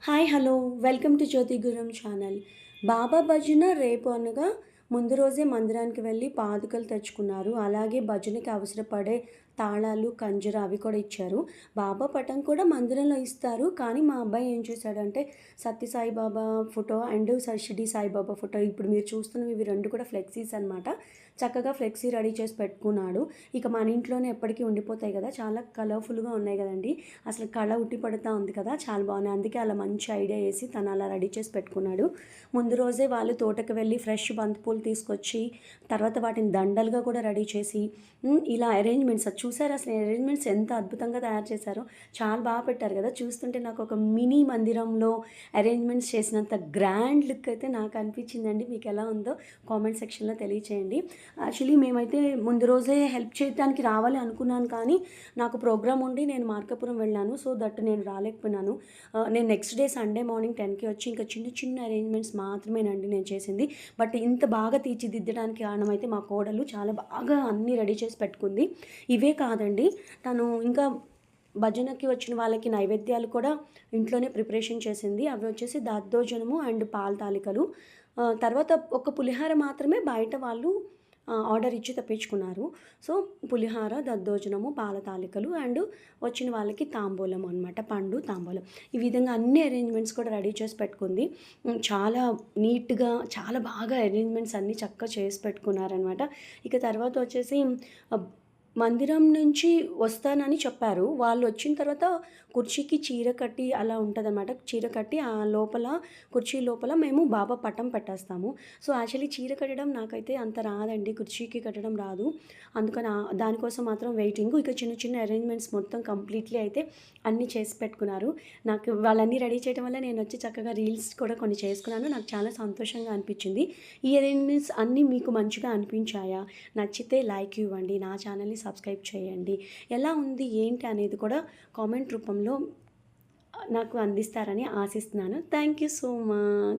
Hi hello welcome to Jyothi Guram channel. బాబా భజన రేపు అనగా ముందు రోజే మందిరానికి వెళ్ళి పాదుకలు తెచ్చుకున్నారు. అలాగే భజనకి అవసరపడే తాళాలు, కంజర అవి కూడా ఇచ్చారు. బాబా పటం కూడా మందిరంలో ఇస్తారు. కానీ మా అబ్బాయి ఏం చేశాడంటే Sathya Sai Baba photo and Shirdi Saibaba photo, ఇప్పుడు మీరు చూస్తున్నవి ఇవి 2 కూడా ఫ్లెక్సీస్ అనమాట. చక్కగా ఫ్లెక్సీ రెడీ చేసి పెట్టుకున్నాడు. ఇక మన ఇంట్లోనే ఎప్పటికీ ఉండిపోతాయి కదా! చాలా కలర్‌ఫుల్‌గా ఉన్నాయి కదండీ! అసలు కళ ఉట్టి పడతా ఉంది కదా! చాలా బాగున్నాయి. అందుకే అలా మంచి ఐడియా ఏసి తను అలా రెడీ చేసి పెట్టుకున్నాడు. ముందు రోజే వాళ్ళు తోటకి వెళ్ళి ఫ్రెష్ బంతిపూలు తీసుకొచ్చి, తర్వాత వాటిని దండలుగా కూడా రెడీ చేసి, ఇలా అరేంజ్‌మెంట్స్ అది చూసారా అసలు అరేంజ్‌మెంట్స్ ఎంత అద్భుతంగా తయారు చేశారో! చాలా బాగా పెట్టారు కదా! చూస్తుంటే నాకు ఒక మినీ మందిరంలో అరేంజ్‌మెంట్స్ చేసినంత గ్రాండ్ లుక్ అయితే నాకు అనిపించిందండి. మీకెలా ఉందో కామెంట్ సెక్షన్‌లో తెలియచేయండి. యాక్చువల్లీ మేమైతే ముందు రోజే హెల్ప్ చేయడానికి రావాలి అనుకున్నాను, కానీ నాకు ప్రోగ్రామ్ ఉండి నేను మార్కాపురం వెళ్ళాను. సో దట్ నేను రాలేకపోయినాను. నేను నెక్స్ట్ డే సండే మార్నింగ్ 10కి వచ్చి ఇంకా చిన్న చిన్న అరేంజ్మెంట్స్ మాత్రమేనండి నేను చేసింది. బట్ ఇంత బాగా తీర్చిదిద్దడానికి కారణమైతే మా కోడలు చాలా బాగా అన్నీ రెడీ చేసి పెట్టుకుంది. ఇవే కాదండి, తను ఇంకా భజనకి వచ్చిన వాళ్ళకి నైవేద్యాలు కూడా ఇంట్లోనే ప్రిపరేషన్ చేసింది. అవి వచ్చేసి దద్దోజనము అండ్ పాల తాలికలు. తర్వాత ఒక పులిహార మాత్రమే బయట వాళ్ళు ఆర్డర్ ఇచ్చి తెప్పించుకున్నారు. సో, పులిహార, దద్దోజనము, పాల తాలికలు అండ్ వచ్చిన వాళ్ళకి తాంబూలం అనమాట. పండు, తాంబూలం. ఈ విధంగా అన్ని అరేంజ్‌మెంట్స్ కూడా రెడీ చేసి పెట్టుకుంది. చాలా నీట్‌గా చాలా బాగా అరేంజ్‌మెంట్స్ అన్నీ చక్కగా చేసి పెట్టుకున్నారనమాట. ఇక తర్వాత వచ్చేసి ఆహ్, మందిరం నుంచి వస్తానని చెప్పారు. వాళ్ళొచ్చిన తర్వాత కుర్చీకి చీర కట్టి అలా ఉంటదనమాట. చీర కట్టి ఆ లోపల కుర్చీ లోపల మేము బాబా పటం పెట్టేస్తాము. సో, యాక్చువల్లీ చీర కట్టడం నాకైతే అంత రాదండి. కుర్చీకి కట్టడం రాదు. అందుకని దానికోసం మాత్రం వెయిటింగు. ఇక చిన్న చిన్న అరేంజ్‌మెంట్స్ మొత్తం కంప్లీట్‌లీ అయితే అన్నీ చేసి పెట్టుకున్నారు. నాకు వాళ్ళన్నీ రెడీ చేయడం వల్ల నేనొచ్చి చక్కగా రీల్స్ కూడా కొన్ని చేసుకున్నాను. నాకు చాలా సంతోషంగా అనిపించింది. ఈ అరేంజ్‌మెంట్స్ అన్నీ మీకు మంచిగా అనిపించాయా? నచ్చితే లైక్ ఇవ్వండి. నా ఛానల్‌ని సబ్స్క్రైబ్ చేయండి. ఎలా ఉంది ఏంటి అనేది కూడా కామెంట్ రూపంలో నాకు అందిస్తారని ఆశిస్తున్నాను. Thank you so much.